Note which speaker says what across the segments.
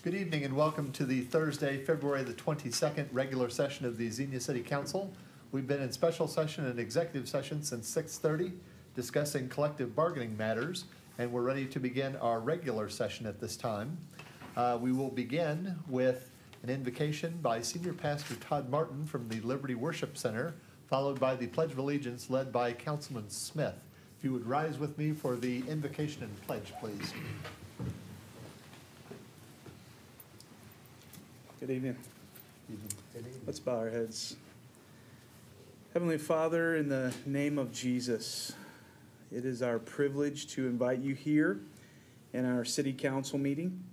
Speaker 1: Good evening and welcome to the Thursday, February the 22nd regular session of the Xenia City Council. We've been in special session and executive session since 6:30 discussing collective bargaining matters, and we're ready to begin our regular session at this time. We will begin with an invocation by Senior Pastor Todd Martin from the Liberty Worship Center, followed by the Pledge of Allegiance led by Councilman Smith. If you would rise with me for the invocation and pledge, please.
Speaker 2: Good evening. Let's bow our heads. Heavenly Father, in the name of Jesus, it is our privilege to invite you here in our city council meeting.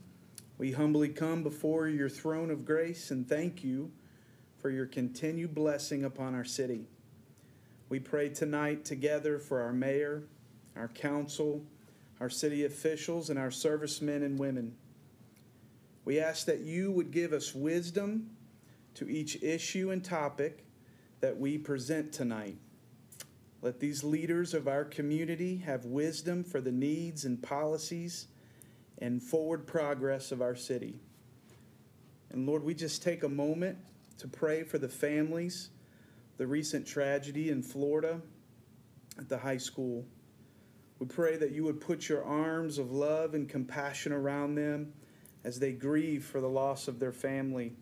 Speaker 2: We humbly come before your throne of grace and thank you for your continued blessing upon our city. We pray tonight together for our mayor, our council, our city officials, and our servicemen and women. We ask that you would give us wisdom to each issue and topic that we present tonight. Let these leaders of our community have wisdom for the needs and policies and forward progress of our city. And Lord, we just take a moment to pray for the families, the recent tragedy in Florida at the high school. We pray that you would put your arms of love and compassion around them as they grieve for the loss of their family.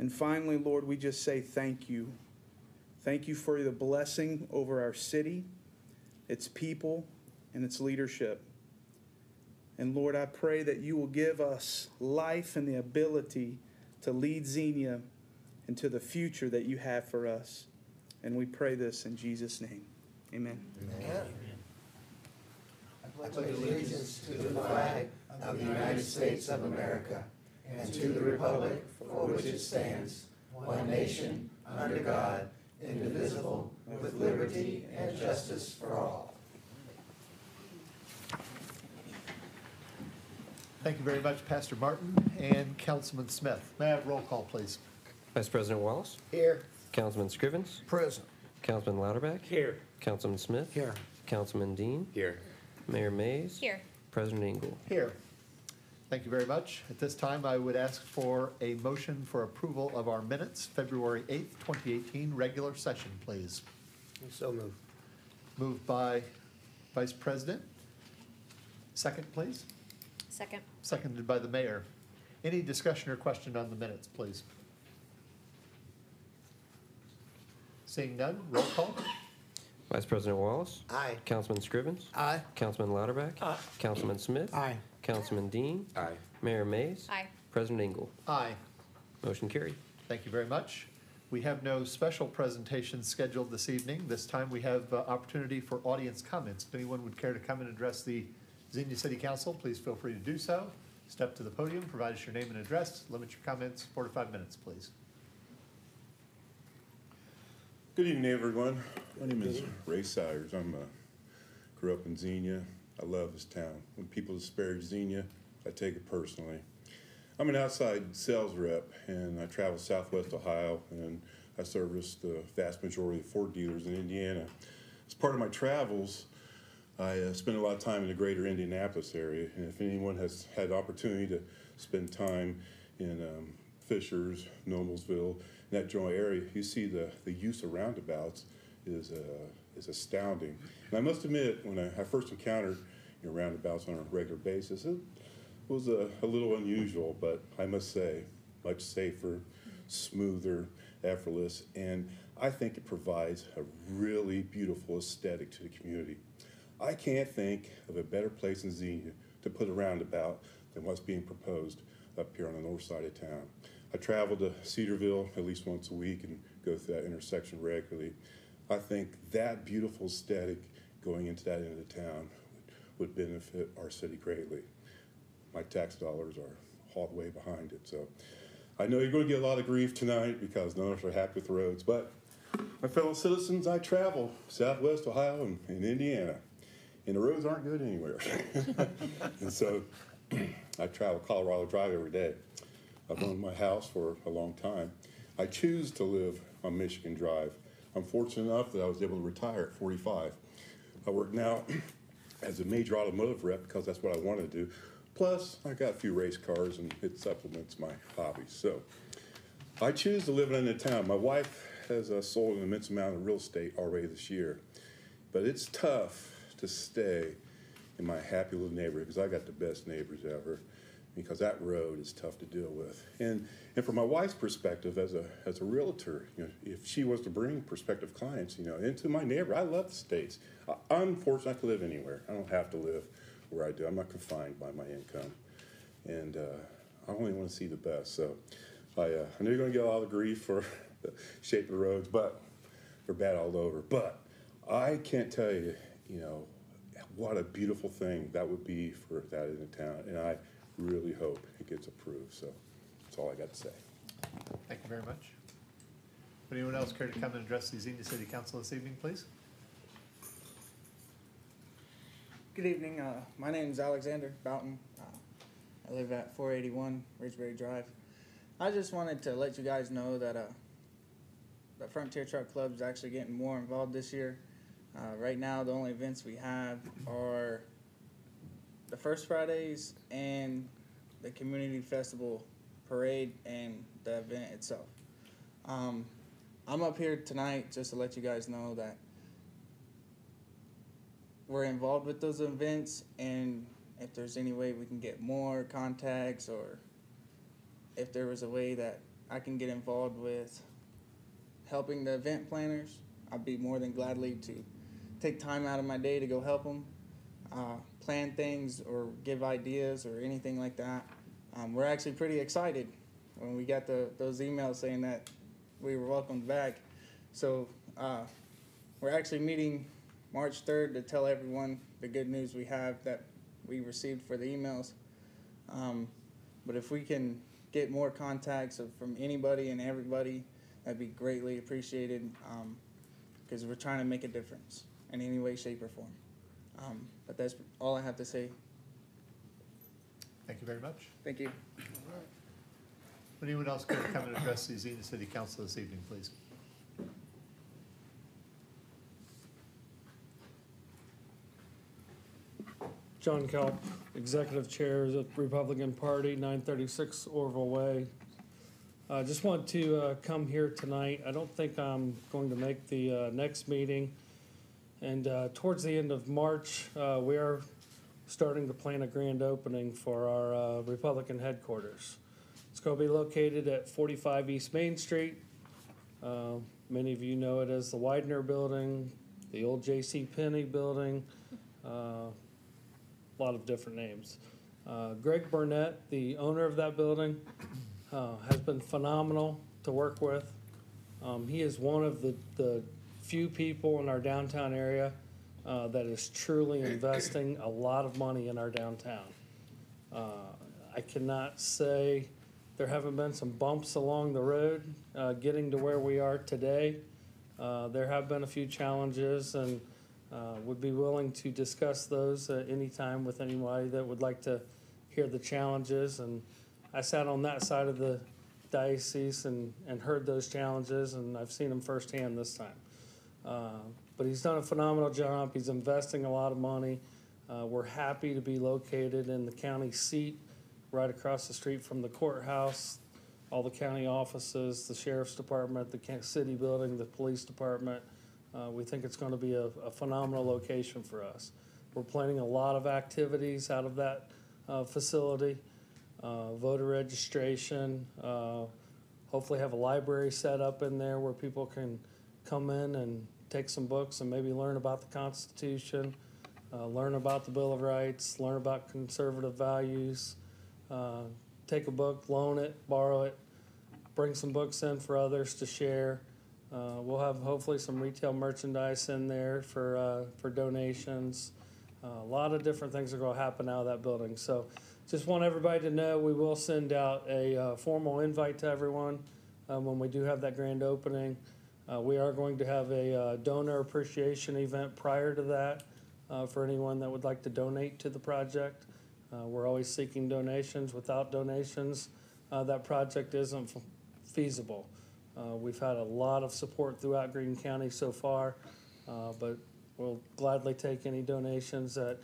Speaker 2: And finally, Lord, we just say thank you. Thank you for the blessing over our city, its people, and its leadership. And Lord, I pray that you will give us life and the ability to lead Xenia into the future that you have for us. And we pray this in Jesus' name. Amen.
Speaker 3: Amen. I pledge allegiance to the flag of the United States of America and to the republic for which it stands, one nation, under God, indivisible, with liberty and justice for all.
Speaker 1: Thank you very much, Pastor Martin and Councilman Smith. May I have roll call, please?
Speaker 4: Vice President Wallace.
Speaker 3: Here.
Speaker 4: Councilman Scrivens.
Speaker 3: Present.
Speaker 4: Councilman Louderback.
Speaker 3: Here.
Speaker 4: Councilman Smith.
Speaker 3: Here.
Speaker 4: Councilman Dean.
Speaker 3: Here.
Speaker 4: Mayor Mays.
Speaker 5: Here.
Speaker 4: President Engel.
Speaker 1: Here. Thank you very much. At this time, I would ask for a motion for approval of our minutes, February 8th, 2018, regular session, please.
Speaker 3: So moved.
Speaker 1: Moved by Vice President. Second, please.
Speaker 5: Second.
Speaker 1: Seconded by the mayor. Any discussion or question on the minutes, please? Seeing none, roll call.
Speaker 4: Vice President Wallace.
Speaker 3: Aye.
Speaker 4: Councilman Scrivens.
Speaker 3: Aye.
Speaker 4: Councilman Louderback.
Speaker 3: Aye.
Speaker 4: Councilman Smith.
Speaker 3: Aye.
Speaker 4: Councilman Dean.
Speaker 3: Aye.
Speaker 4: Mayor Mays.
Speaker 5: Aye.
Speaker 4: President Engel.
Speaker 1: Aye.
Speaker 4: Motion carried.
Speaker 1: Thank you very much. We have no special presentations scheduled this evening. This time we have opportunity for audience comments. If anyone would care to come and address the Xenia City Council, please feel free to do so. Step to the podium, provide us your name and address. Limit your comments 4 to 5 minutes, please.
Speaker 6: Good evening, everyone. My name is Ray Sayers. Grew up in Xenia. I love this town. When people disparage Xenia, I take it personally. I'm an outside sales rep, and I travel Southwest Ohio, and I service the vast majority of Ford dealers in Indiana. As part of my travels, I spend a lot of time in the greater Indianapolis area, and if anyone has had the opportunity to spend time in Fishers, Noblesville, in that general area, you see the use of roundabouts is astounding. And I must admit, when I first encountered roundabouts on a regular basis, it was a little unusual, but I must say, much safer, smoother, effortless, and I think it provides a really beautiful aesthetic to the community. I can't think of a better place in Xenia to put a roundabout than what's being proposed up here on the north side of town. I travel to Cedarville at least once a week and go through that intersection regularly. I think that beautiful aesthetic going into that end of the town would benefit our city greatly. My tax dollars are all the way behind it. So I know you're going to get a lot of grief tonight because none of us are happy with the roads, but my fellow citizens, I travel Southwest Ohio and Indiana, and the roads aren't good anywhere. And so I travel Colorado Drive every day. I've owned my house for a long time. I choose to live on Michigan Drive. I'm fortunate enough that I was able to retire at 45. I work now as a major automotive rep because that's what I want to do, Plus, I got a few race cars, and it supplements my hobbies. So I choose to live in the town. My wife has sold an immense amount of real estate already this year, but it's tough to stay in my happy little neighborhood because I got the best neighbors ever, because that road is tough to deal with. And from my wife's perspective as a realtor, if she was to bring prospective clients, into my neighborhood, I love the States. I'm fortunate I can live anywhere. I don't have to live where I do. I'm not confined by my income. And I only want to see the best. So I know you're going to get a lot of grief for the shape of the roads, but they're bad all over. But I can't tell you, what a beautiful thing that would be for that in the town. And I really hope it gets approved. So that's all I got to say.
Speaker 1: Thank you very much. Would anyone else care to come and address the Xenia City Council this evening, please?
Speaker 5: Good evening. My name is Alexander Boughton. I live at 481 Ridgeberry Drive. I just wanted to let you guys know that the Frontier Truck Club is actually getting more involved this year. Right now, the only events we have are the First Fridays and the Community Festival Parade and the event itself. I'm up here tonight just to let you guys know that we're involved with those events, and if there's any way we can get more contacts, or if there was a way that I can get involved with helping the event planners, I'd be more than gladly to take time out of my day to go help them plan things or give ideas or anything like that. We're actually pretty excited when we got those emails saying that we were welcomed back. So we're actually meeting March 3rd to tell everyone the good news we have that we received for the emails. But if we can get more contacts from anybody and everybody, that'd be greatly appreciated, because we're trying to make a difference in any way, shape, or form. But that's all I have to say.
Speaker 1: Thank you very much.
Speaker 5: Thank you.
Speaker 1: Would anyone else care to come and address the Xenia City Council this evening, please?
Speaker 7: John Kelp, Executive Chair of the Republican Party, 936 Orville Way. I just want to come here tonight. I don't think I'm going to make the next meeting. And towards the end of March, we are starting to plan a grand opening for our Republican headquarters. It's going to be located at 45 East Main Street. Many of you know it as the Widener Building, the old J.C. Penney Building, a lot of different names. Greg Burnett, the owner of that building, has been phenomenal to work with. He is one of the few people in our downtown area that is truly investing a lot of money in our downtown. I cannot say there haven't been some bumps along the road getting to where we are today. There have been a few challenges, and would be willing to discuss those at any time with anybody that would like to hear the challenges. And I sat on that side of the diocese and heard those challenges, and I've seen them firsthand this time. But he's done a phenomenal job. He's investing a lot of money. We're happy to be located in the county seat, right across the street from the courthouse, all the county offices, the sheriff's department, the city building, the police department. We think it's going to be a phenomenal location for us. We're planning a lot of activities out of that facility, voter registration, hopefully have a library set up in there where people can come in and take some books and maybe learn about the Constitution, learn about the Bill of Rights, learn about conservative values, take a book, loan it, borrow it, bring some books in for others to share. We'll have hopefully some retail merchandise in there for donations. A lot of different things are going to happen out of that building. So just want everybody to know we will send out a formal invite to everyone when we do have that grand opening. We are going to have a donor appreciation event prior to that for anyone that would like to donate to the project. We're always seeking donations. Without donations, that project isn't feasible. We've had a lot of support throughout Greene County so far, but we'll gladly take any donations at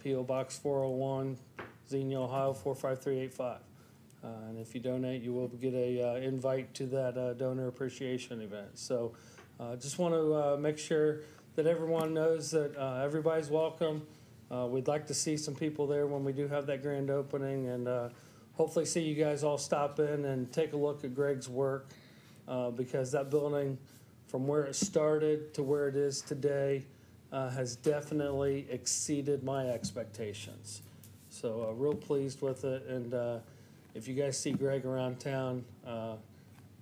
Speaker 7: P.O. Box 401, Xenia, Ohio 45385. And if you donate, you will get a invite to that donor appreciation event. So just want to make sure that everyone knows that everybody's welcome. We'd like to see some people there when we do have that grand opening, and hopefully see you guys all stop in and take a look at Greg's work, because that building, from where it started to where it is today, has definitely exceeded my expectations. So real pleased with it, and if you guys see Greg around town,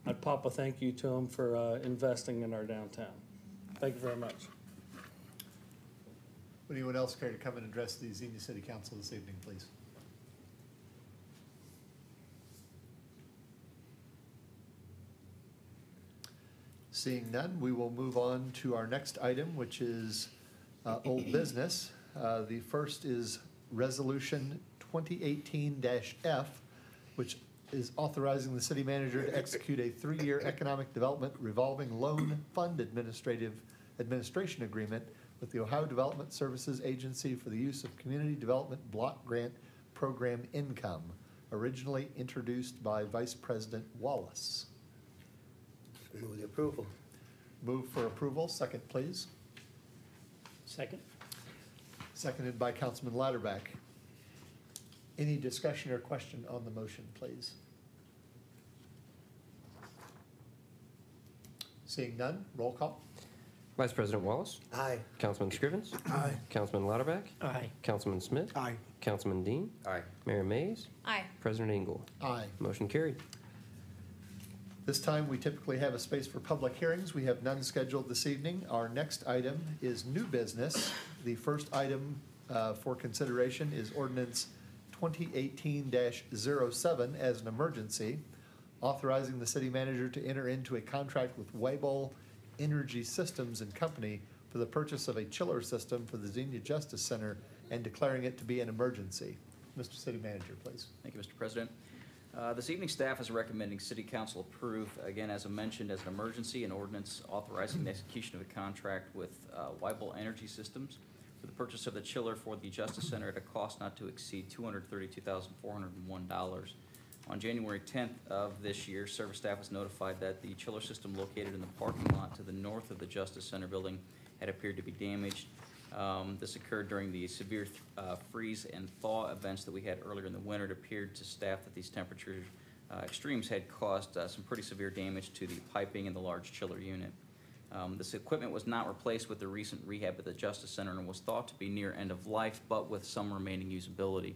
Speaker 7: I'd pop a thank you to him for investing in our downtown. Thank you very much.
Speaker 1: Would anyone else care to come and address the Xenia City Council this evening, please? Seeing none, we will move on to our next item, which is old business. The first is Resolution 2018-F, which is authorizing the city manager to execute a 3-year economic development revolving loan fund administration agreement with the Ohio Development Services Agency for the use of Community Development Block Grant Program income, originally introduced by Vice President Wallace.
Speaker 3: Move the approval.
Speaker 1: Move for approval. Second, please.
Speaker 7: Second.
Speaker 1: Seconded by Councilman Latterback. Any discussion or question on the motion, please? Seeing none, roll call.
Speaker 4: Vice President Wallace.
Speaker 3: Aye.
Speaker 4: Councilman Scrivens.
Speaker 3: Aye.
Speaker 4: Councilman Lauterbach.
Speaker 3: Aye.
Speaker 4: Councilman Smith.
Speaker 3: Aye.
Speaker 4: Councilman Dean.
Speaker 3: Aye.
Speaker 4: Mayor Mays.
Speaker 8: Aye.
Speaker 4: President Engel.
Speaker 1: Aye.
Speaker 4: Motion carried.
Speaker 1: This time, we typically have a space for public hearings. We have none scheduled this evening. Our next item is new business. The first item for consideration is ordinance 2018-07 as an emergency, authorizing the city manager to enter into a contract with Weibel Energy Systems and Company for the purchase of a chiller system for the Xenia Justice Center and declaring it to be an emergency. Mr. City Manager, please.
Speaker 9: Thank you, Mr. President. This evening, staff is recommending City Council approve, again, as I mentioned, as an emergency, an ordinance authorizing the execution of a contract with Weibel Energy Systems for the purchase of the chiller for the Justice Center at a cost not to exceed $232,401. On January 10th of this year, service staff was notified that the chiller system located in the parking lot to the north of the Justice Center building had appeared to be damaged. This occurred during the severe freeze and thaw events that we had earlier in the winter. It appeared to staff that these temperature extremes had caused some pretty severe damage to the piping in the large chiller unit. This equipment was not replaced with the recent rehab at the Justice Center and was thought to be near end of life, but with some remaining usability.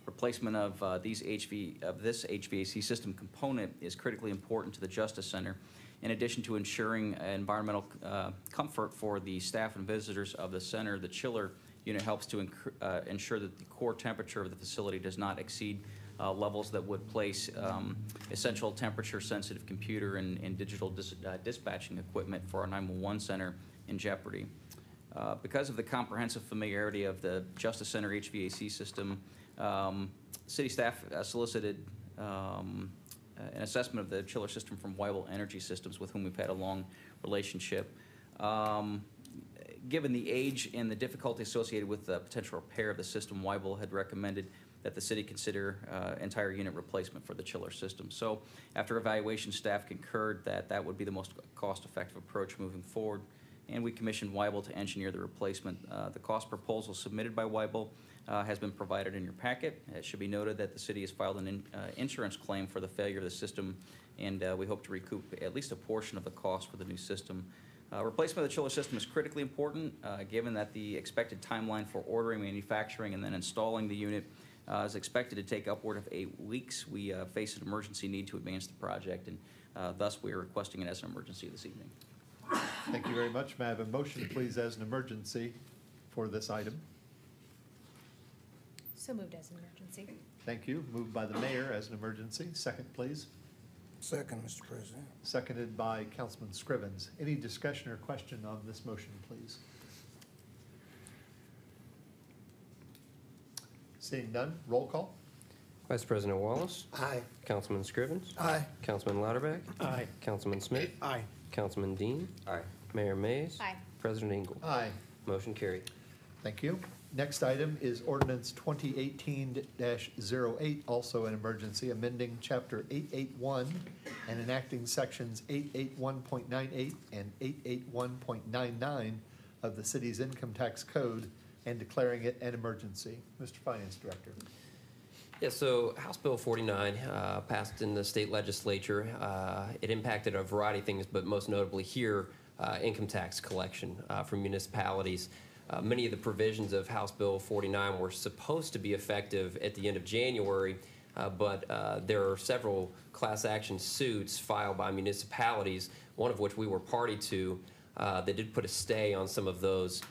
Speaker 9: Replacement of this HVAC system component is critically important to the Justice Center, in addition to ensuring environmental comfort for the staff and visitors of the center. The chiller unit helps to ensure that the core temperature of the facility does not exceed levels that would place essential temperature-sensitive computer and digital dispatching equipment for our 911 center in jeopardy. Because of the comprehensive familiarity of the Justice Center HVAC system, city staff solicited an assessment of the chiller system from Weibel Energy Systems, with whom we've had a long relationship. Given the age and the difficulty associated with the potential repair of the system, Weibel had recommended that the city consider entire unit replacement for the chiller system. So after evaluation, staff concurred that that would be the most cost-effective approach moving forward, and we commissioned Weibel to engineer the replacement. The cost proposal submitted by Weibel has been provided in your packet. It should be noted that the city has filed an insurance claim for the failure of the system, and we hope to recoup at least a portion of the cost for the new system. Replacement of the chiller system is critically important, given that the expected timeline for ordering, manufacturing, and then installing the unit is expected to take upward of 8 weeks. We face an emergency need to advance the project, and thus we are requesting it as an emergency this evening.
Speaker 1: Thank you very much. May I have a motion, please, as an emergency for this item?
Speaker 8: So moved as an emergency.
Speaker 1: Thank you. Moved by the mayor as an emergency. Second, please.
Speaker 3: Second, Mr. President.
Speaker 1: Seconded by Councilman Scrivens. Any discussion or question on this motion, please? Seeing none, roll call.
Speaker 4: Vice President Wallace.
Speaker 3: Aye.
Speaker 4: Councilman Scrivens.
Speaker 3: Aye.
Speaker 4: Councilman Lauterbach.
Speaker 3: Aye.
Speaker 4: Councilman Smith.
Speaker 3: Aye.
Speaker 4: Councilman Dean.
Speaker 3: Aye.
Speaker 4: Mayor Mays.
Speaker 8: Aye.
Speaker 4: President Engel.
Speaker 1: Aye.
Speaker 4: Motion carried.
Speaker 1: Thank you. Next item is ordinance 2018-08, also an emergency, amending chapter 881 and enacting sections 881.98 and 881.99 of the city's income tax code and declaring it an emergency. Mr. Finance Director.
Speaker 4: Yeah, so House Bill 49 passed in the state legislature. It impacted a variety of things, but most notably here, income tax collection from municipalities. Many of the provisions of House Bill 49 were supposed to be effective at the end of January, but there are several class action suits filed by municipalities, one of which we were party to, that did put a stay on some of those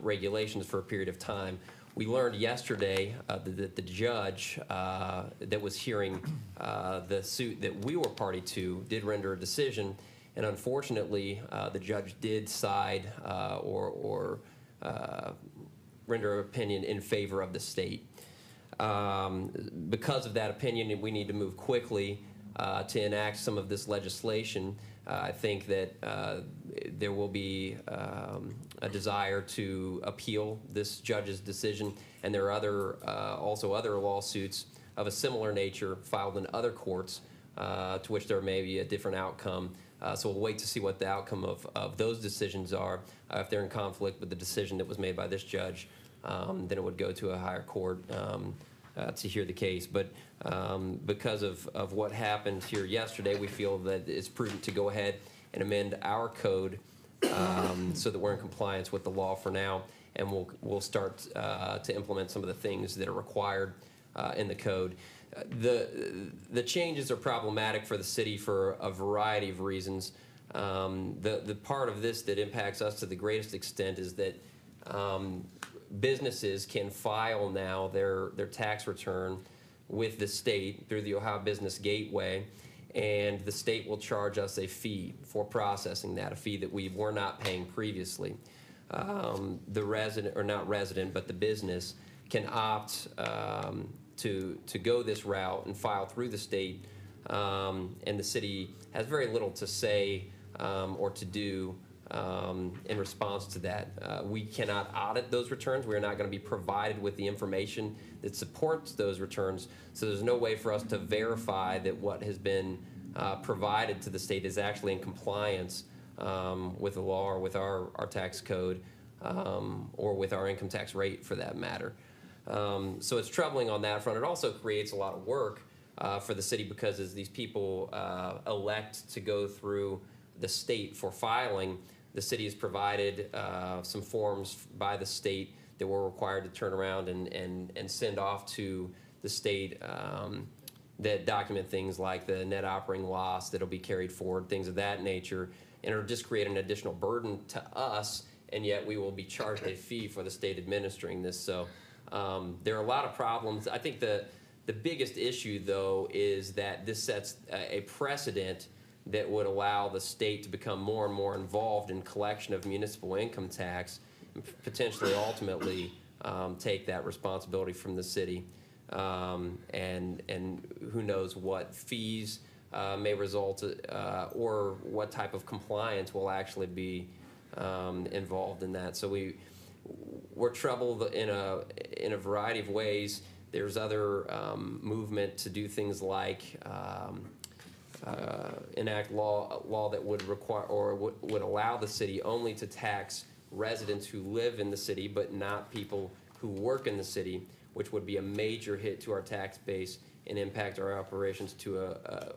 Speaker 4: regulations for a period of time. We learned yesterday that the judge that was hearing the suit that we were party to did render a decision, and unfortunately, the judge did side or render an opinion in favor of the state. Because of that opinion, we need to move quickly to enact some of this legislation. I think that there will be a desire to appeal this judge's decision, and there are also other lawsuits of a similar nature filed in other courts to which there may be a different outcome. So we'll wait to see what the outcome of those decisions are. If they're in conflict with the decision that was made by this judge, then it would go to a higher court to hear the case. But because of what happened here yesterday, we feel that it's prudent to go ahead and amend our code so that we're in compliance with the law for now, and we'll start to implement some of the things that are required in the code. The changes are problematic for the city for a variety of reasons. The part of this that impacts us to the greatest extent is that businesses can file now their tax return with the state through the Ohio Business Gateway, and the state will charge us a fee for processing that, a fee that we were not paying previously. The resident, or not resident, but the business can opt to go this route and file through the state, and the city has very little to say or to do in response to that. We cannot audit those returns. We are not going to be provided with the information that supports those returns, so there's no way for us to verify that what has been provided to the state is actually in compliance with the law or with our tax code or with our income tax rate for that matter. So it's troubling on that front. It also creates a lot of work for the city because as these people elect to go through the state for filing, the city has provided some forms by the state that we're required to turn around and send off to the state that document things like the net operating loss that'll be carried forward, things of that nature, and it'll just create an additional burden to us, and yet we will be charged a fee for the state administering this. So there are a lot of problems. I think the biggest issue, though, is that this sets a precedent that would allow the state to become more and more involved in collection of municipal income tax and potentially ultimately take that responsibility from the city. And who knows what fees may result or what type of compliance will actually be involved in that. So we're troubled in a variety of ways. There's other movement to do things like enact law that would require or would allow the city only to tax residents who live in the city but not people who work in the city, which would be a major hit to our tax base and impact our operations to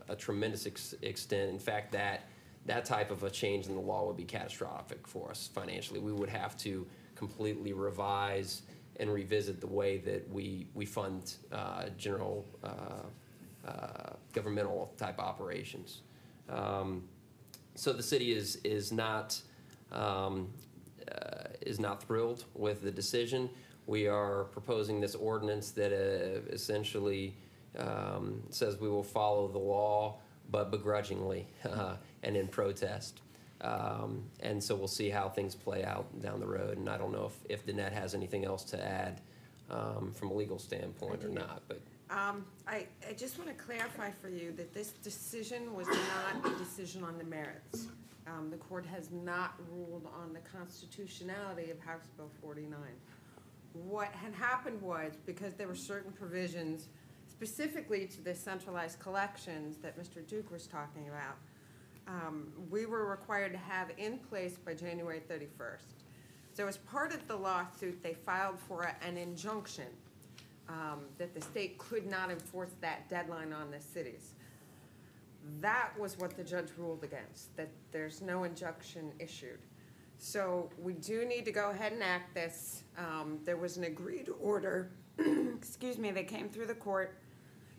Speaker 4: a tremendous extent. In fact, that type of a change in the law would be catastrophic for us financially. We would have to completely revise and revisit the way that we fund general governmental type operations. So the city is not thrilled with the decision. We are proposing this ordinance that essentially says we will follow the law, but begrudgingly and in protest. And so we'll see how things play out down the road. And I don't know if Danette has anything else to add from a legal standpoint or not. But
Speaker 8: I just want to clarify for you that this decision was not a decision on the merits. The court has not ruled on the constitutionality of House Bill 49. what had happened was, because there were certain provisions specifically to the centralized collections that Mr. Duke was talking about, we were required to have in place by January 31st. So as part of the lawsuit, they filed for an injunction that the state could not enforce that deadline on the cities. That was what the judge ruled against, that there's no injunction issued. So we do need to go ahead and act this. There was an agreed order, excuse me, that came through the court.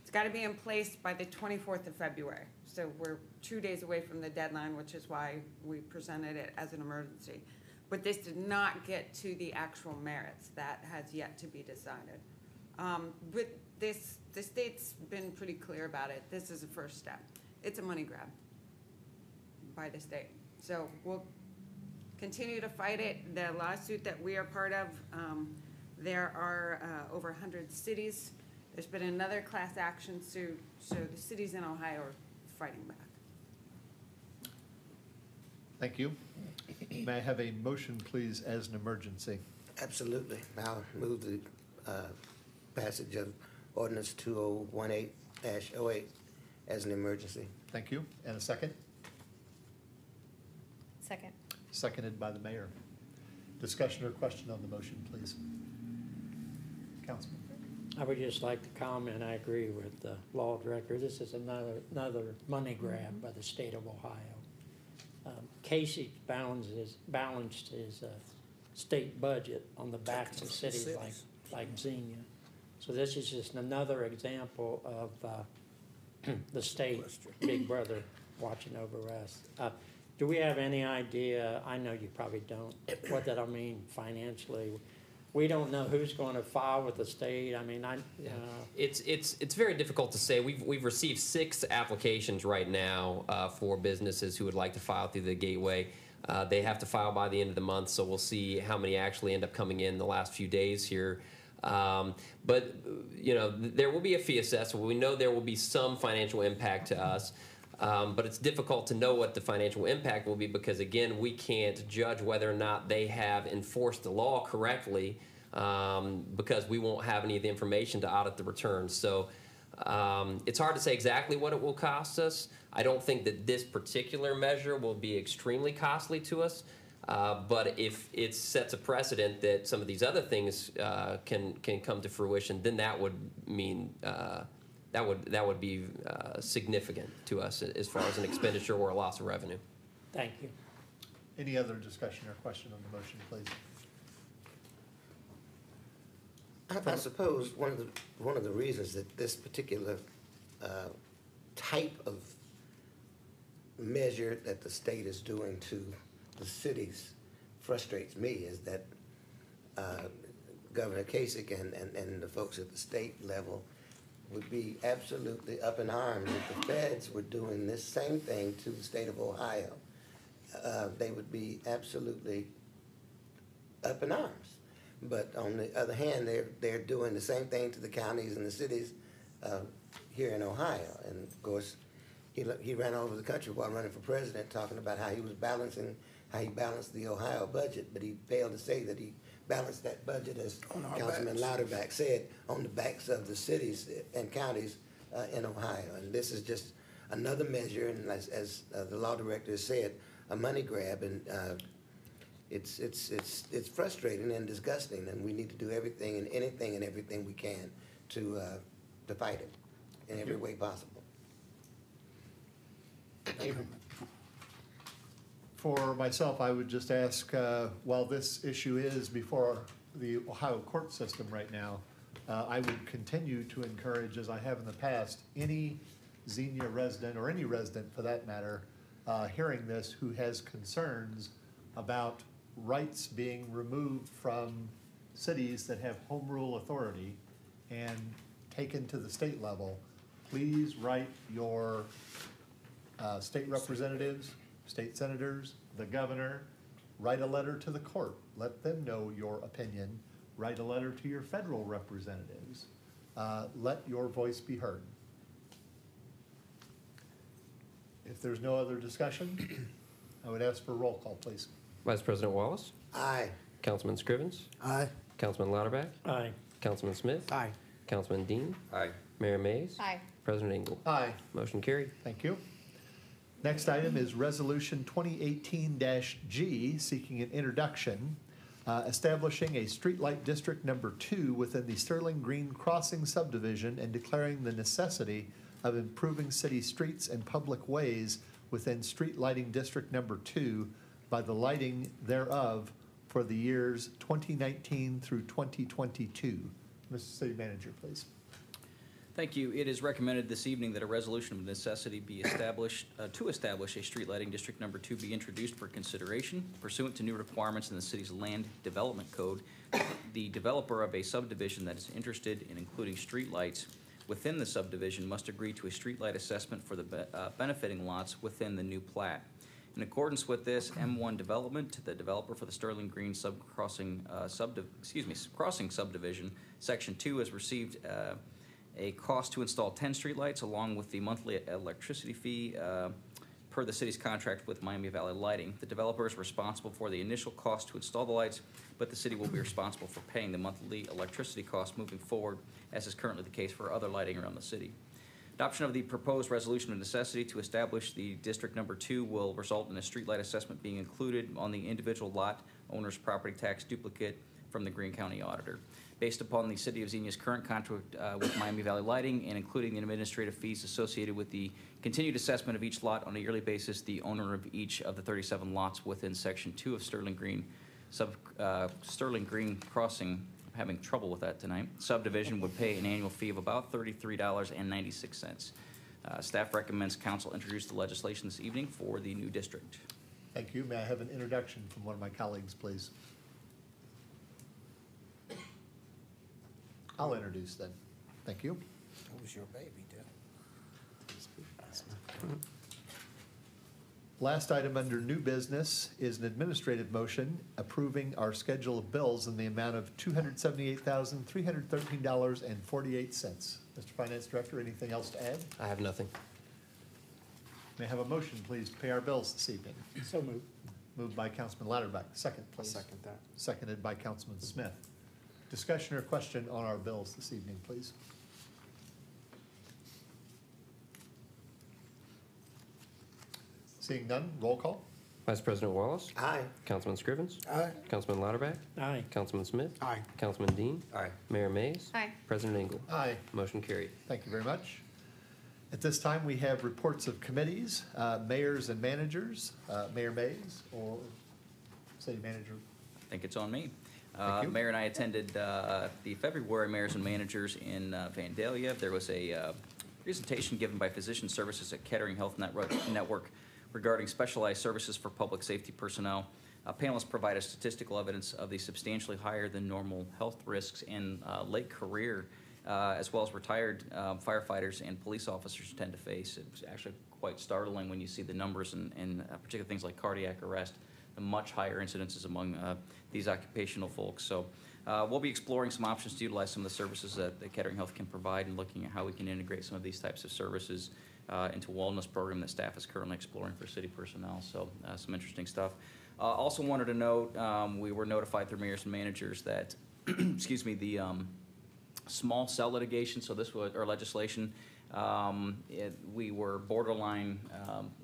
Speaker 8: It's got to be in place by the 24th of February. So we're 2 days away from the deadline, which is why we presented it as an emergency. But this did not get to the actual merits. That has yet to be decided. But the state's been pretty clear about it. This is a first step. It's a money grab by the state. So we'll continue to fight it. The lawsuit that we are part of, there are over 100 cities. There's been another class action suit, so the cities in Ohio are fighting back.
Speaker 1: Thank you. May I have a motion, please, as an emergency?
Speaker 3: Absolutely. I'll move the passage of ordinance 2018-08 as an emergency.
Speaker 1: Thank you. And a second?
Speaker 10: Second.
Speaker 1: Seconded by the mayor. Discussion or question on the motion, please. Councilman.
Speaker 11: I would just like to comment, I agree with the law director. This is another money grab by the state of Ohio. Casey balanced his state budget on the backs of cities like Xenia. So this is just another example of the state big brother watching over us. Do we have any idea, I know you probably don't, what that'll mean financially? We don't know who's going to file with the state. I mean,
Speaker 4: It's very difficult to say. We've received 6 applications right now for businesses who would like to file through the gateway. They have to file by the end of the month, so we'll see how many actually end up coming in the last few days here. But you know, there will be a fee assessment. We know there will be some financial impact to us. But it's difficult to know what the financial impact will be because, again, we can't judge whether or not they have enforced the law correctly because we won't have any of the information to audit the returns. So it's hard to say exactly what it will cost us. I don't think that this particular measure will be extremely costly to us. But if it sets a precedent that some of these other things can come to fruition, then that would mean that would be significant to us as far as an expenditure or a loss of revenue.
Speaker 11: thank you.
Speaker 1: Any other discussion or question on the motion, please?
Speaker 3: I suppose one of the reasons that this particular type of measure that the state is doing to the cities frustrates me is that Governor Kasich and the folks at the state level would be absolutely up in arms if the feds were doing this same thing to the state of Ohio. They would be absolutely up in arms. But on the other hand, they're doing the same thing to the counties and the cities here in Ohio. And of course, he ran all over the country while running for president, talking about how he balanced the Ohio budget, but he failed to say that he balanced that budget, as Councilman Louderback said, on the backs of the cities and counties in Ohio. And this is just another measure, and as the law director said, a money grab, and it's frustrating and disgusting, and we need to do everything and anything and everything we can to fight it in every way possible.
Speaker 1: For myself, I would just ask, while this issue is before the Ohio court system right now, I would continue to encourage, as I have in the past, any Xenia resident, or any resident for that matter, hearing this who has concerns about rights being removed from cities that have home rule authority and taken to the state level, please write your state representatives, state senators, the governor, write a letter to the court. Let them know your opinion. Write a letter to your federal representatives. Let your voice be heard. If there's no other discussion, I would ask for a roll call, please.
Speaker 4: Vice President Wallace?
Speaker 3: Aye.
Speaker 4: Councilman Scrivens?
Speaker 3: Aye.
Speaker 4: Councilman Lauterbach,
Speaker 11: Aye.
Speaker 4: Councilman Smith,
Speaker 3: Aye.
Speaker 4: Councilman Dean,
Speaker 9: Aye.
Speaker 4: Mayor Mays,
Speaker 8: Aye.
Speaker 4: President Engel.
Speaker 1: Aye.
Speaker 4: Motion carried.
Speaker 1: Thank you. Next item is Resolution 2018-G, seeking an introduction, establishing a streetlight district number 2 within the Sterling Green Crossing subdivision and declaring the necessity of improving city streets and public ways within street lighting district number 2 by the lighting thereof for the years 2019 through 2022. Mr. City Manager, please.
Speaker 9: Thank you. It is recommended this evening that a resolution of necessity be established, to establish a street lighting district number 2 be introduced for consideration pursuant to new requirements in the city's land development code. The developer of a subdivision that is interested in including street lights within the subdivision must agree to a streetlight assessment for the benefiting lots within the new plat. In accordance with this, M1 Development, the developer for the Sterling Green crossing subdivision, Section 2 has received a cost to install 10 streetlights along with the monthly electricity fee per the city's contract with Miami Valley Lighting. The developer is responsible for the initial cost to install the lights, but the city will be responsible for paying the monthly electricity cost moving forward, as is currently the case for other lighting around the city. Adoption of the proposed resolution of necessity to establish the district number 2 will result in a streetlight assessment being included on the individual lot owner's property tax duplicate from the Greene County Auditor. Based upon the City of Xenia's current contract with Miami Valley Lighting and including the administrative fees associated with the continued assessment of each lot on a yearly basis, the owner of each of the 37 lots within Section 2 of Sterling Green Crossing, I'm having trouble with that tonight, subdivision would pay an annual fee of about $33.96. Staff recommends council introduce the legislation this evening for the new district.
Speaker 1: Thank you. May I have an introduction from one of my colleagues, please? I'll introduce then. Thank you.
Speaker 3: That was your baby, dude.
Speaker 1: Last item under new business is an administrative motion approving our schedule of bills in the amount of $278,313.48. Mr. Finance Director, anything else to add?
Speaker 4: I have nothing.
Speaker 1: May I have a motion, please, to pay our bills this evening?
Speaker 11: So moved.
Speaker 1: Moved by Councilman Lauterbach. Second,
Speaker 3: I'll
Speaker 1: please.
Speaker 3: second that.
Speaker 1: Seconded by Councilman Smith. Discussion or question on our bills this evening, please. Seeing none, roll call.
Speaker 4: Vice President Wallace,
Speaker 3: Aye.
Speaker 4: Councilman Scrivens,
Speaker 3: Aye.
Speaker 4: Councilman Lauterbach,
Speaker 11: Aye.
Speaker 4: Councilman Smith,
Speaker 3: Aye.
Speaker 4: Councilman Dean,
Speaker 9: Aye.
Speaker 4: Mayor Mays,
Speaker 8: Aye.
Speaker 4: President Engel.
Speaker 1: Aye.
Speaker 4: Motion carried.
Speaker 1: Thank you very much. At this time, we have reports of committees, mayors and managers. Mayor Mays or City Manager?
Speaker 9: I think it's on me.
Speaker 1: Thank you.
Speaker 9: Mayor and I attended the February Mayors and Managers in Vandalia. There was a presentation given by Physician Services at Kettering Health Network regarding specialized services for public safety personnel. Panelists provided statistical evidence of the substantially higher than normal health risks in late career, as well as retired firefighters and police officers tend to face. It's actually quite startling when you see the numbers and particular things like cardiac arrest, the much higher incidences among these occupational folks. So we'll be exploring some options to utilize some of the services that Kettering Health can provide and looking at how we can integrate some of these types of services into a wellness program that staff is currently exploring for city personnel. So some interesting stuff. Also wanted to note, we were notified through mayors and managers that, excuse me, the small cell litigation, so this was, or legislation, we were borderline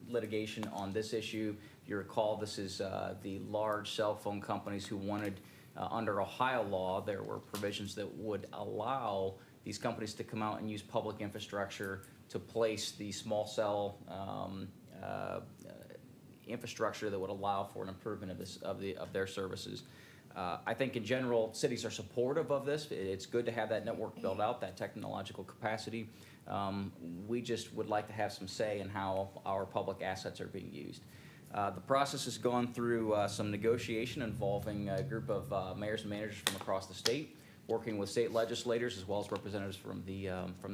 Speaker 9: litigation on this issue. If you recall, this is the large cell phone companies who wanted, under Ohio law, there were provisions that would allow these companies to come out and use public infrastructure to place the small cell infrastructure that would allow for an improvement of their services. I think in general, cities are supportive of this. It's good to have that network built out, that technological capacity. We just would like to have some say in how our public assets are being used. The process has gone through some negotiation involving a group of mayors and managers from across the state, working with state legislators as well as representatives from the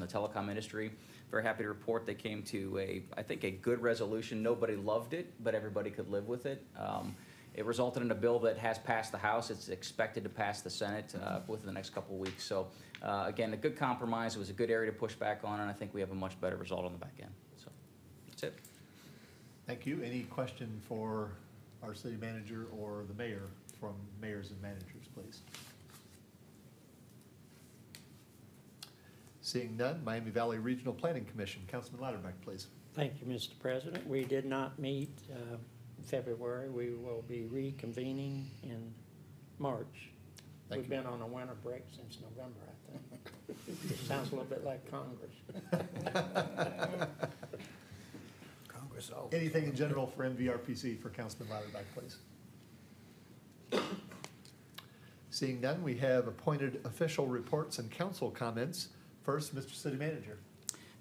Speaker 9: telecom industry. Very happy to report they came to I think a good resolution. Nobody loved it, but everybody could live with it. It resulted in a bill that has passed the House. It's expected to pass the Senate within the next couple of weeks. So again, a good compromise. It was a good area to push back on, and I think we have a much better result on the back end. So that's it.
Speaker 1: Thank you. Any question for our city manager or the mayor from mayors and managers, please? Seeing none, Miami Valley Regional Planning Commission. Councilman Louderback, please.
Speaker 11: Thank you, Mr. President. We did not meet in February. We will be reconvening in March.
Speaker 1: Thank
Speaker 11: We've
Speaker 1: you.
Speaker 11: been on a winter break since November, I think. It sounds a little bit like Congress.
Speaker 3: Congress over.
Speaker 1: Anything in general for MVRPC for Councilman Louderback, please? Seeing none, we have appointed official reports and council comments. First, Mr. City Manager.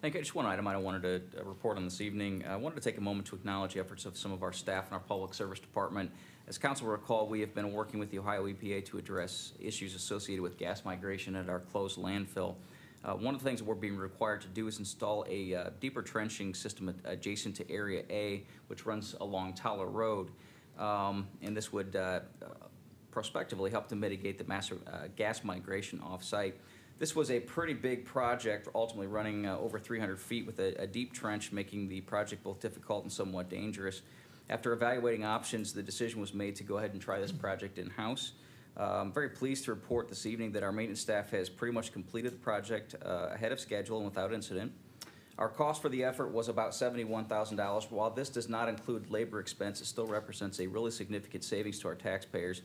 Speaker 9: Thank you. Just one item I wanted to report on this evening. I wanted to take a moment to acknowledge the efforts of some of our staff in our Public Service Department. As council will recall, we have been working with the Ohio EPA to address issues associated with gas migration at our closed landfill. One of the things that we're being required to do is install a deeper trenching system adjacent to Area A, which runs along Tyler Road. And this would prospectively help to mitigate the massive gas migration off-site. This was a pretty big project, ultimately running over 300 feet with a deep trench, making the project both difficult and somewhat dangerous. After evaluating options, the decision was made to go ahead and try this project in-house. I'm very pleased to report this evening that our maintenance staff has pretty much completed the project ahead of schedule and without incident. Our cost for the effort was about $71,000. While this does not include labor expense, it still represents a really significant savings to our taxpayers.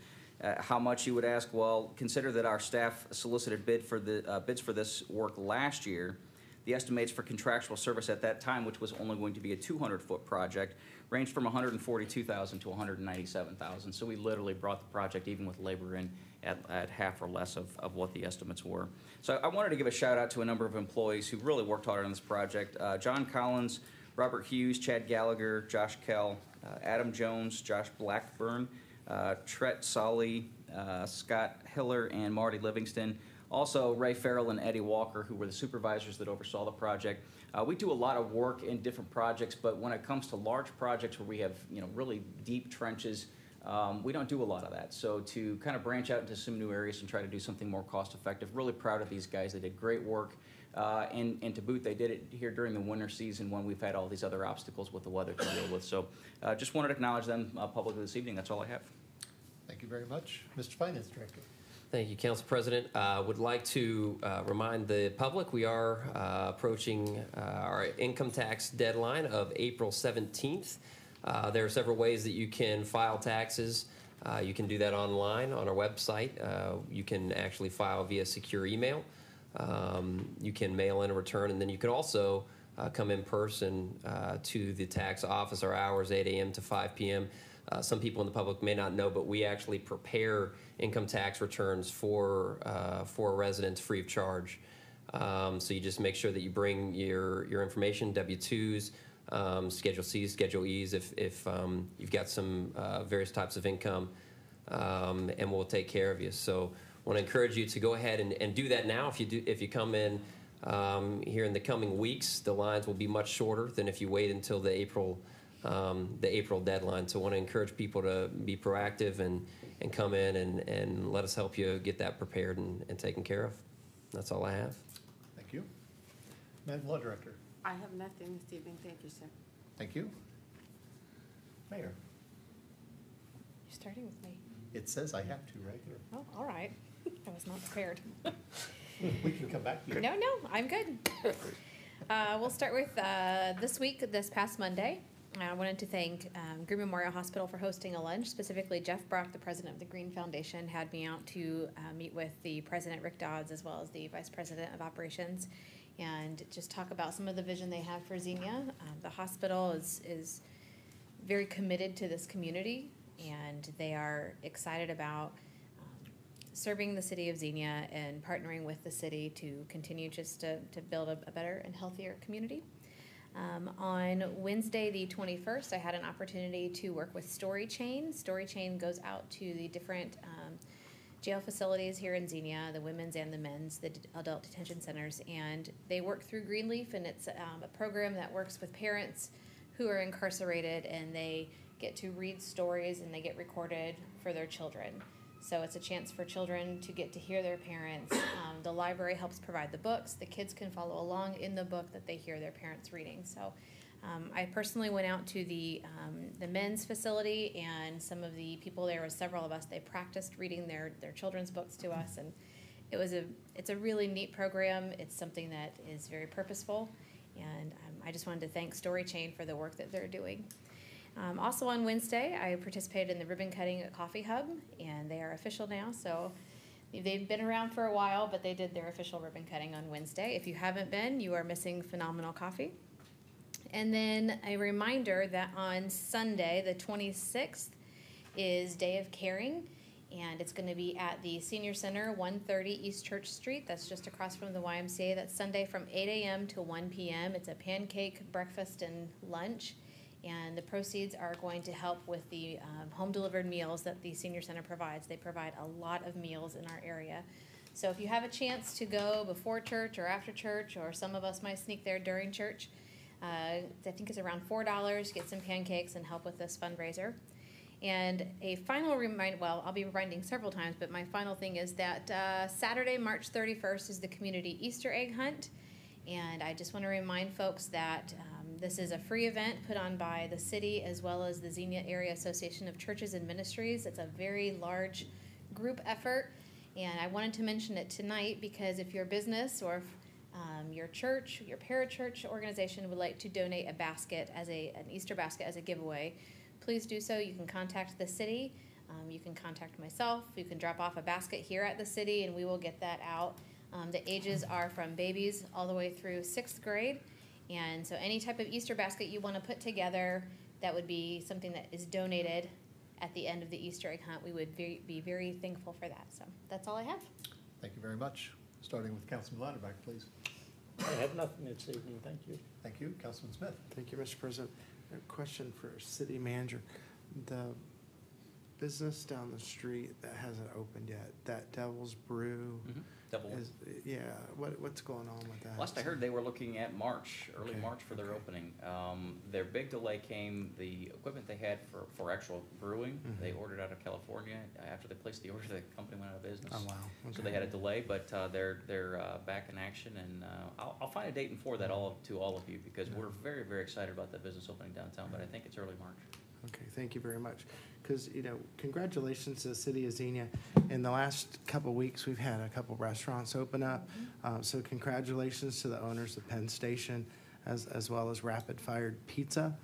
Speaker 9: How much, you would ask? Well, consider that our staff solicited bids for this work last year. The estimates for contractual service at that time, which was only going to be a 200-foot project, ranged from $142,000 to $197,000. So we literally brought the project, even with labor in, at half or less of what the estimates were. So I wanted to give a shout out to a number of employees who really worked hard on this project. John Collins, Robert Hughes, Chad Gallagher, Josh Kell, Adam Jones, Josh Blackburn, Tret Solly, Scott Hiller, and Marty Livingston. Also, Ray Farrell and Eddie Walker, who were the supervisors that oversaw the project. We do a lot of work in different projects, but when it comes to large projects where we have really deep trenches, we don't do a lot of that. So to kind of branch out into some new areas and try to do something more cost effective, really proud of these guys. They did great work. And to boot, they did it here during the winter season when we've had all these other obstacles with the weather to deal with. So just wanted to acknowledge them publicly this evening. That's all I have.
Speaker 1: Thank you very much. Mr. Finance Director.
Speaker 4: Thank you, Council President. Would like to remind the public we are approaching our income tax deadline of April 17th. There are several ways that you can file taxes. You can do that online on our website. You can actually file via secure email. You can mail in a return, and then you can also come in person to the tax office. Our hours 8 a.m. to 5 p.m. Some people in the public may not know, but we actually prepare income tax returns for residents free of charge. So you just make sure that you bring your information, W-2s, Schedule C's, Schedule E's, if you've got some various types of income, and we'll take care of you. So I want to encourage you to go ahead and do that now. If you come in here in the coming weeks, the lines will be much shorter than if you wait until the April deadline. So I want to encourage people to be proactive and come in and let us help you get that prepared and taken care of. That's all I have.
Speaker 1: Thank you. Madam Law Director.
Speaker 8: I have nothing this evening. Thank you, sir.
Speaker 1: Thank you. Mayor.
Speaker 10: You're starting with me.
Speaker 1: It says I have to right here.
Speaker 10: Oh, all right. I was not prepared.
Speaker 1: We can come back to you.
Speaker 10: No, I'm good. We'll start with this past Monday. I wanted to thank Green Memorial Hospital for hosting a lunch. Specifically, Jeff Brock, the president of the Green Foundation, had me out to meet with the president, Rick Dodds, as well as the vice president of operations, and just talk about some of the vision they have for Xenia. The hospital is very committed to this community, and they are excited about serving the city of Xenia and partnering with the city to continue just to build a better and healthier community. On Wednesday, the 21st, I had an opportunity to work with Story Chain. Story Chain goes out to the different jail facilities here in Xenia, the women's and the men's, the adult detention centers, and they work through Greenleaf, and it's a program that works with parents who are incarcerated, and they get to read stories and they get recorded for their children. So it's a chance for children to get to hear their parents. The library helps provide the books. The kids can follow along in the book that they hear their parents reading. So I personally went out to the men's facility, and some of the people there, was several of us, they practiced reading their children's books to us, and it's a really neat program. It's something that is very purposeful, and I just wanted to thank Story Chain for the work that they're doing. Also on Wednesday, I participated in the ribbon cutting at Coffee Hub, and they are official now. So they've been around for a while, but they did their official ribbon cutting on Wednesday. If you haven't been, you are missing phenomenal coffee. And then a reminder that on Sunday, the 26th, is Day of Caring, and it's going to be at the Senior Center, 130 East Church Street. That's just across from the YMCA. That's Sunday from 8 a.m. to 1 p.m. It's a pancake breakfast and lunch, and the proceeds are going to help with the home-delivered meals that the Senior Center provides. They provide a lot of meals in our area. So if you have a chance to go before church or after church, or some of us might sneak there during church, I think it's around $4, get some pancakes and help with this fundraiser. And a final reminder, well, I'll be reminding several times, but my final thing is that Saturday, March 31st is the community Easter egg hunt. And I just want to remind folks that this is a free event put on by the city as well as the Xenia Area Association of Churches and Ministries. It's a very large group effort. And I wanted to mention it tonight because if your business or your church, your parachurch organization would like to donate a basket as an Easter basket as a giveaway, please do so. You can contact the city. You can contact myself. You can drop off a basket here at the city, and we will get that out. The ages are from babies all the way through 6th grade. And so any type of Easter basket you want to put together that would be something that is donated at the end of the Easter egg hunt, we would be very thankful for that. So that's all I have.
Speaker 1: Thank you very much. Starting with Councilman Lauterbach, please.
Speaker 11: I have nothing this evening, thank you.
Speaker 1: Thank you. Councilman Smith.
Speaker 12: Thank you, Mr. President. A question for city manager. The business down the street that hasn't opened yet, that Devil's Brew,
Speaker 9: Double.
Speaker 12: Yeah, what's going on with that?
Speaker 9: Last I heard, they were looking at March, early
Speaker 12: Okay,
Speaker 9: March for their
Speaker 12: okay.
Speaker 9: opening. Their big delay came, the equipment they had for actual brewing, they ordered out of California. After they placed the order, the company went out of business.
Speaker 12: Oh, wow.
Speaker 9: So
Speaker 12: Okay.
Speaker 9: they had a delay, but they're back in action, and I'll find a date and forward that to all of you, because we're very, very excited about that business opening downtown, but I think it's early March.
Speaker 12: Okay, thank you very much. Because, congratulations to the city of Xenia. In the last couple of weeks, we've had a couple restaurants open up. So congratulations to the owners of Penn Station, as well as Rapid Fired Pizza.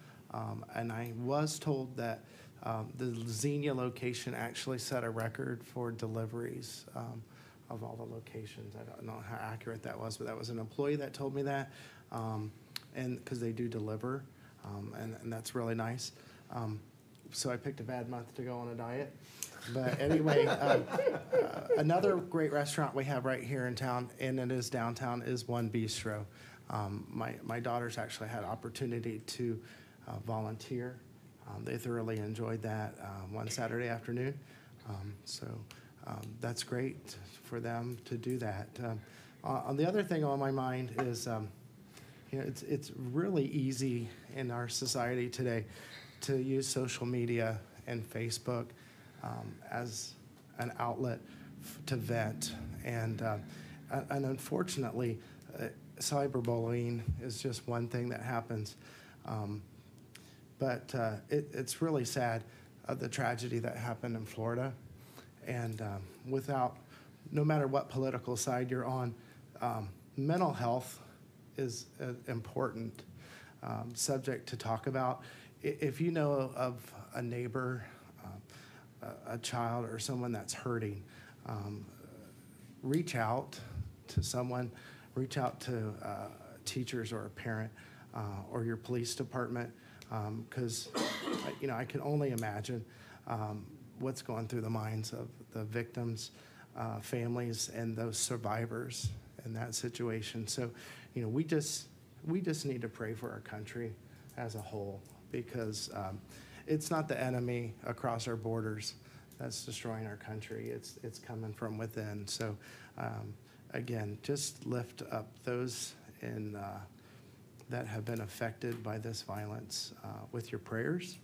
Speaker 12: And I was told that the Xenia location actually set a record for deliveries of all the locations. I don't know how accurate that was, but that was an employee that told me that. And because they do deliver, and that's really nice. So I picked a bad month to go on a diet. But anyway, another great restaurant we have right here in town, and it is downtown, is One Bistro. My daughters actually had opportunity to volunteer. They thoroughly enjoyed that one Saturday afternoon. So that's great for them to do that. On the other thing on my mind is, it's really easy in our society today to use social media and Facebook as an outlet to vent. And unfortunately, cyberbullying is just one thing that happens. But it's really sad, the tragedy that happened in Florida. And no matter what political side you're on, mental health is an important subject to talk about. If you know of a neighbor, a child, or someone that's hurting, reach out to someone, reach out to teachers or a parent or your police department, because I can only imagine what's going through the minds of the victims, families, and those survivors in that situation. So, we just need to pray for our country as a whole, because it's not the enemy across our borders that's destroying our country. It's coming from within. So again, just lift up those that have been affected by this violence with your prayers.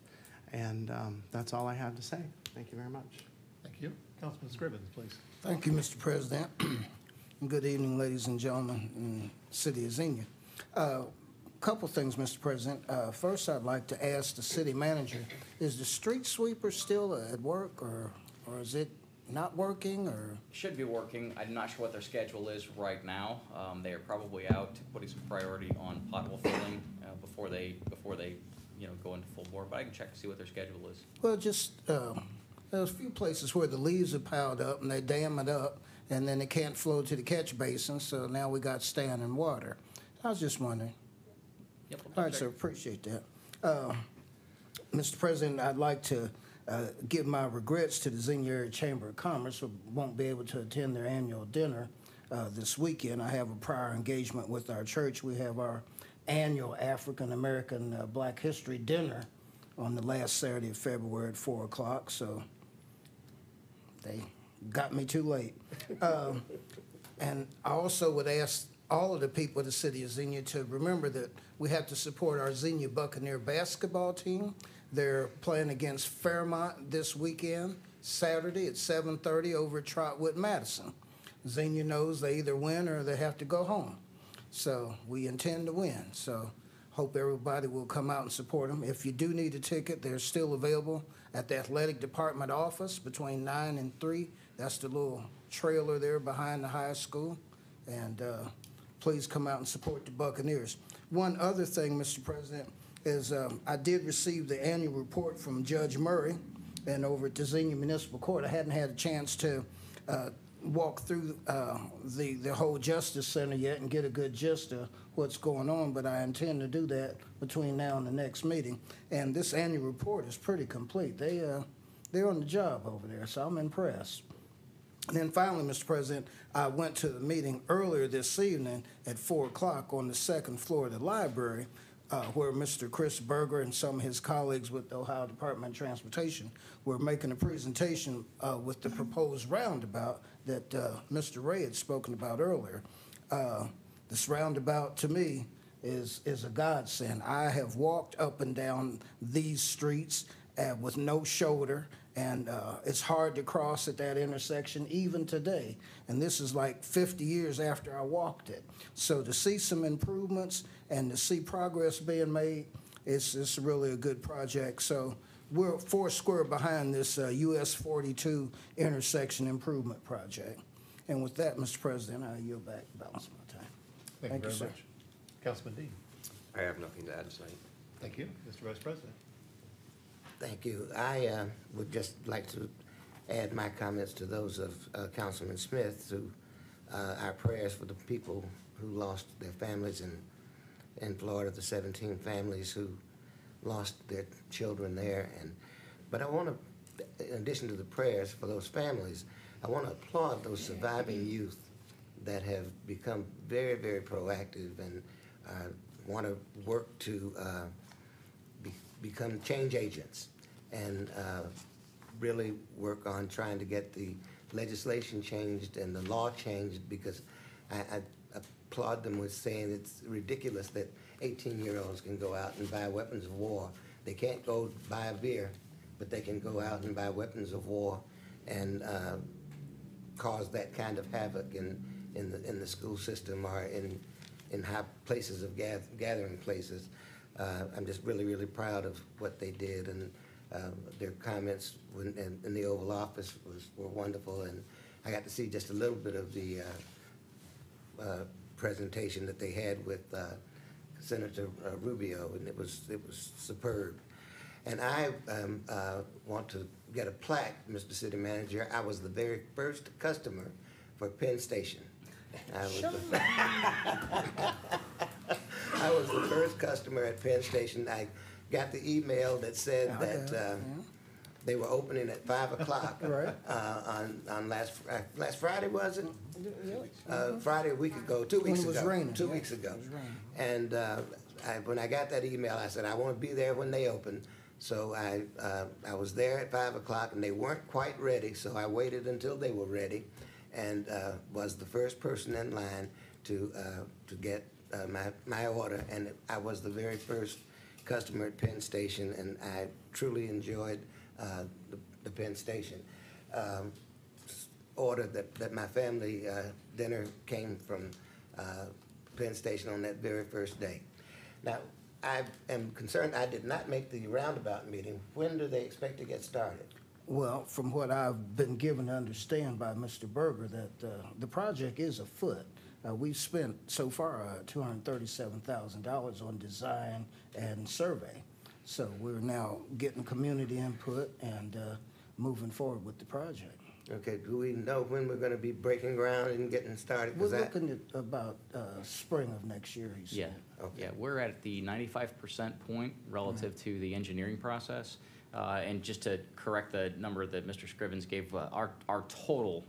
Speaker 12: And that's all I have to say. Thank you very much.
Speaker 1: Thank you. Councilman Scrivens, please.
Speaker 3: Thank you, Mr. President. Good evening, ladies and gentlemen in the city of Xenia. Couple things, Mr. President. First, I'd like to ask the city manager, is the street sweeper still at work, or is it not working, or?
Speaker 9: Should be working. I'm not sure what their schedule is right now. They are probably out putting some priority on pothole filling before they go into full bore. But I can check to see what their schedule is.
Speaker 3: Well, just there's a few places where the leaves are piled up and they dam it up, and then it can't flow to the catch basin. So now we got standing water. I was just wondering.
Speaker 9: Yep.
Speaker 3: All right, sir. Appreciate that. Mr. President, I'd like to give my regrets to the Xenia Area Chamber of Commerce, who won't be able to attend their annual dinner this weekend. I have a prior engagement with our church. We have our annual African American Black History Dinner on the last Saturday of February at 4 o'clock, so they got me too late. And I also would ask all of the people of the city of Xenia to remember that we have to support our Xenia Buccaneer basketball team. They're playing against Fairmont this weekend, Saturday at 7:30 over at Trotwood Madison. Xenia knows they either win or they have to go home. So we intend to win. So hope everybody will come out and support them. If you do need a ticket, they're still available at the athletic department office between 9 and 3. That's the little trailer there behind the high school. And please come out and support the Buccaneers. One other thing, Mr. President, is I did receive the annual report from Judge Murray, and over at the Xenia Municipal Court, I hadn't had a chance to walk through the whole Justice Center yet and get a good gist of what's going on, but I intend to do that between now and the next meeting. And this annual report is pretty complete. They're on the job over there, so I'm impressed. And then finally, Mr. President, I went to the meeting earlier this evening at 4 o'clock on the second floor of the library, where Mr. Chris Berger and some of his colleagues with the Ohio Department of Transportation were making a presentation with the proposed roundabout that Mr. Ray had spoken about earlier. This roundabout, to me, is a godsend. I have walked up and down these streets with no shoulder, and it's hard to cross at that intersection even today. And this is like 50 years after I walked it. So to see some improvements and to see progress being made, it's really a good project. So we're four square behind this US 42 intersection improvement project. And with that, Mr. President, I yield back the balance of my time.
Speaker 1: Thank you
Speaker 3: sir.
Speaker 1: very much. Councilman Dean.
Speaker 13: I have nothing to add tonight.
Speaker 1: Thank you. Mr. Vice President.
Speaker 14: Thank you. I would just like to add my comments to those of Councilman Smith, to our prayers for the people who lost their families in Florida, the 17 families who lost their children there. But I want to, in addition to the prayers for those families, I want to applaud those surviving youth that have become very, very proactive and want to work to become change agents and really work on trying to get the legislation changed and the law changed, because I applaud them with saying it's ridiculous that 18-year-olds can go out and buy weapons of war. They can't go buy a beer, but they can go out and buy weapons of war and cause that kind of havoc in the school system or in high places of gathering places. I'm just really, really proud of what they did, and their comments in the Oval Office were wonderful, and I got to see just a little bit of the presentation that they had with Senator Rubio, and it was superb. And I want to get a plaque, Mr. City Manager. I was the very first customer for Penn Station. I was the first customer at Penn Station. I got the email that said that they were opening at 5 o'clock
Speaker 3: Right.
Speaker 14: on last Friday, was it? Friday a week ago, 2 weeks
Speaker 3: When it was
Speaker 14: ago.
Speaker 3: raining.
Speaker 14: 2 weeks ago. And when I got that email, I said, I want to be there when they open. So I was there at 5 o'clock, and they weren't quite ready, so I waited until they were ready, and was the first person in line to get my order, and I was the very first customer at Penn Station, and I truly enjoyed the Penn Station. Order that my family dinner came from Penn Station on that very first day. Now, I am concerned I did not make the roundabout meeting. When do they expect to get started?
Speaker 3: Well, from what I've been given to understand by Mr. Berger, that the project is afoot. We've spent so far $237,000 on design and survey. So we're now getting community input and moving forward with the project.
Speaker 14: Okay, do we know when we're gonna be breaking ground and getting started?
Speaker 3: We're looking at about spring of next year, he said.
Speaker 9: Yeah,
Speaker 14: Okay.
Speaker 9: yeah, we're at the 95% point relative to the engineering process. And just to correct the number that Mr. Scrivens gave, our total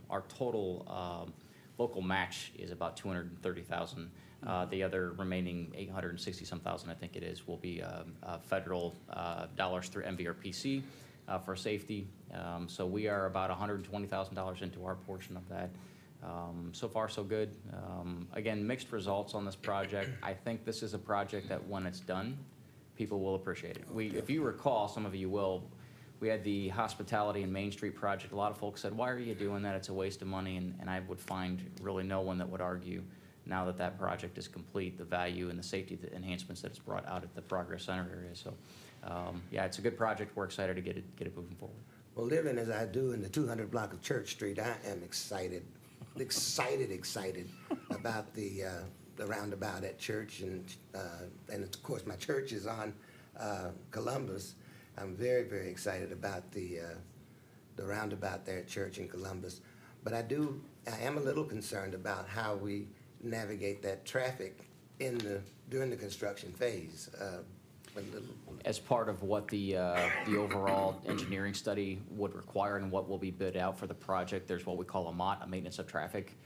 Speaker 9: local match is about 230,000. The other remaining 860-some thousand, I think it is, will be federal dollars through MVRPC for safety. So we are about $120,000 into our portion of that. So far, so good. Again, mixed results on this project. I think this is a project that when it's done, people will appreciate it. If you recall, some of you will, we had the hospitality and Main Street project. A lot of folks said, why are you doing that? It's a waste of money. And I would find really no one that would argue, now that that project is complete, the value and the safety enhancements that it's brought out at the Progress Center area. So, yeah, it's a good project. We're excited to get it moving forward.
Speaker 14: Well, living as I do in the 200 block of Church Street, I am excited about the roundabout at Church, and of course my church is on Columbus. I'm very, very excited about the roundabout there at Church in Columbus. But I am a little concerned about how we navigate that traffic during the construction phase.
Speaker 9: As part of what the overall engineering study would require and what will be bid out for the project, there's what we call a MOT, a maintenance of traffic.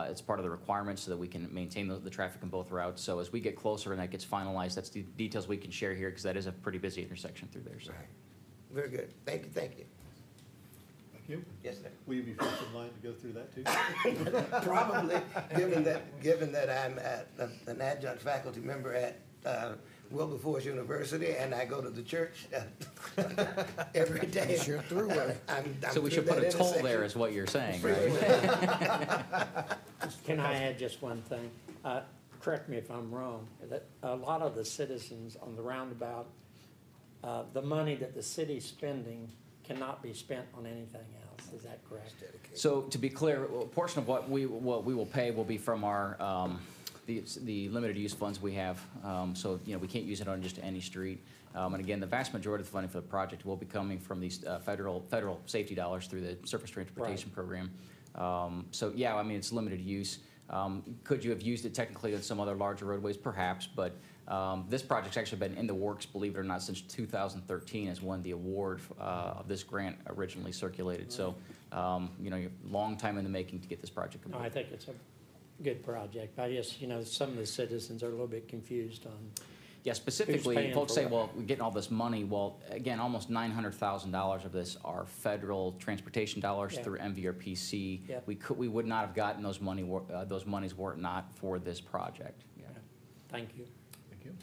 Speaker 9: It's part of the requirements so that we can maintain the traffic in both routes. So as we get closer and that gets finalized, that's the details we can share here, because that is a pretty busy intersection through there. So.
Speaker 14: Right. Very good. Thank you.
Speaker 1: Thank you.
Speaker 14: Yes, sir.
Speaker 1: Will you be first in line to go through that too?
Speaker 14: Probably, given that I'm an adjunct faculty member at Wilberforce University, and I go to the church every day.
Speaker 3: Sure throughway.
Speaker 9: So we should put a toll there, is what you're saying, right?
Speaker 11: Can I add just one thing? Correct me if I'm wrong, that a lot of the citizens on the roundabout, the money that the city's spending cannot be spent on anything else. Is that correct?
Speaker 9: So to be clear, a portion of what we will pay will be from our the limited use funds we have. So we can't use it on just any street. And again, the vast majority of the funding for the project will be coming from these federal safety dollars through the Surface Transportation Program. So yeah, I mean, it's limited use. Could you have used it technically on some other larger roadways? Perhaps, but this project's actually been in the works, believe it or not, since 2013 is when the award of this grant originally circulated. So, long time in the making to get this project complete.
Speaker 11: No, I think it's a good project. I just, some of the citizens are a little bit confused on.
Speaker 9: Yeah, specifically, folks say, well, we're getting all this money. Well, again, almost $900,000 of this are federal transportation dollars through MVRPC.
Speaker 11: Yep.
Speaker 9: We would not have gotten those monies were it not for this project. Yeah.
Speaker 11: Thank you.
Speaker 1: Thank you.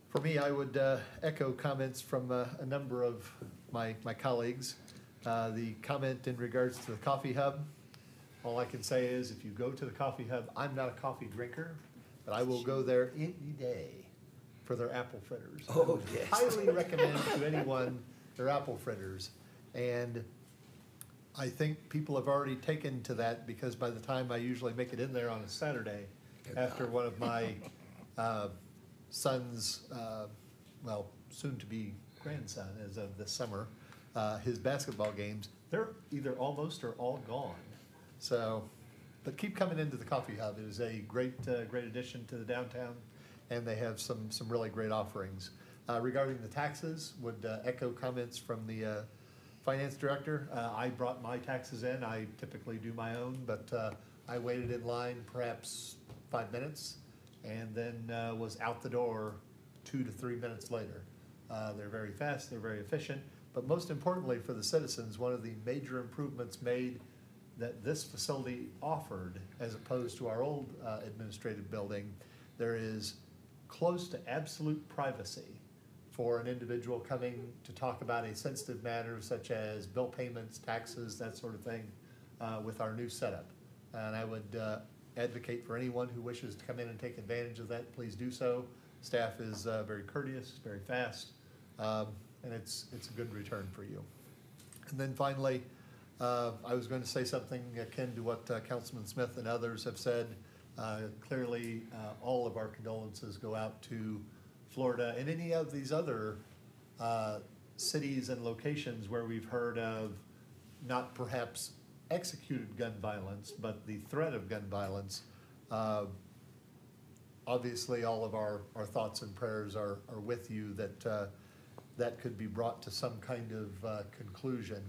Speaker 1: For me, I would echo comments from a number of my colleagues. The comment in regards to the coffee hub, all I can say is if you go to the coffee hub, I'm not a coffee drinker, but I will go there any day for their apple fritters.
Speaker 14: Oh, yes.
Speaker 1: Highly recommend to anyone their apple fritters. And I think people have already taken to that, because by the time I usually make it in there on a Saturday, after one of my son's, soon-to-be grandson as of this summer, his basketball games, they're either almost or all gone. So, but keep coming into the coffee hub. It is a great addition to the downtown, and they have some really great offerings. Regarding the taxes, would echo comments from the finance director. I brought my taxes in. I typically do my own, but I waited in line perhaps 5 minutes, and then was out the door 2 to 3 minutes later. They're very fast, they're very efficient, but most importantly for the citizens, one of the major improvements made that this facility offered, as opposed to our old administrative building, there is close to absolute privacy for an individual coming to talk about a sensitive matter such as bill payments, taxes, that sort of thing, with our new setup. And I would advocate for anyone who wishes to come in and take advantage of that, please do so. Staff is very courteous, very fast, and it's a good return for you. And then finally, I was going to say something akin to what Councilman Smith and others have said. Clearly, all of our condolences go out to Florida and any of these other cities and locations where we've heard of not perhaps executed gun violence, but the threat of gun violence. Obviously, all of our thoughts and prayers are with you that that could be brought to some kind of conclusion.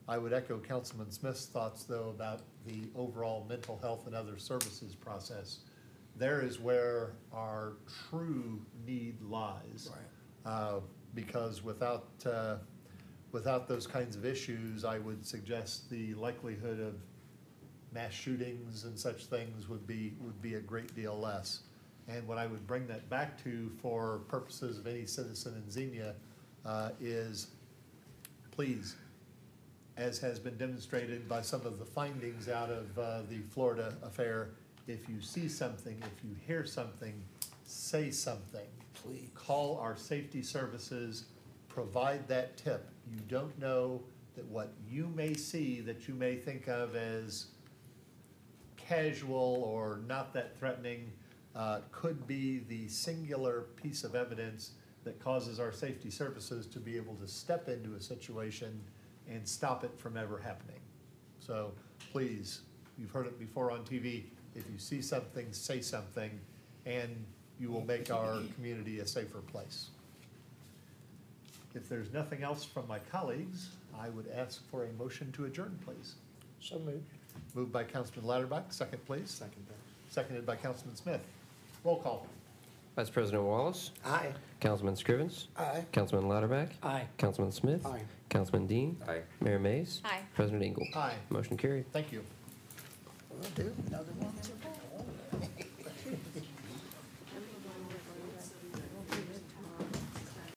Speaker 1: I would echo Councilman Smith's thoughts, though, about the overall mental health and other services process. There is where our true need lies. Right. Because without those kinds of issues, I would suggest the likelihood of mass shootings and such things would be a great deal less. And what I would bring that back to for purposes of any citizen in Xenia is, please, as has been demonstrated by some of the findings out of the Florida affair, if you see something, if you hear something, say something. Please. Call our safety services, provide that tip. You don't know that what you may see that you may think of as casual or not that threatening could be the singular piece of evidence that causes our safety services to be able to step into a situation and stop it from ever happening. So please, you've heard it before on TV, if you see something, say something, and you will make our community a safer place. If there's nothing else from my colleagues, I would ask for a motion to adjourn, please.
Speaker 11: So moved.
Speaker 1: Moved by Councilman Latterbach, second please.
Speaker 12: Second.
Speaker 1: Seconded by Councilman Smith. Roll call.
Speaker 4: Vice President Wallace.
Speaker 14: Aye.
Speaker 4: Councilman Scrivens.
Speaker 14: Aye.
Speaker 4: Councilman Latterback.
Speaker 11: Aye.
Speaker 4: Councilman Smith.
Speaker 12: Aye.
Speaker 4: Councilman Dean.
Speaker 13: Aye.
Speaker 4: Mayor Mays.
Speaker 10: Aye.
Speaker 4: President Engel.
Speaker 1: Aye.
Speaker 4: Motion carried.
Speaker 1: Thank you.
Speaker 14: We'll do another one.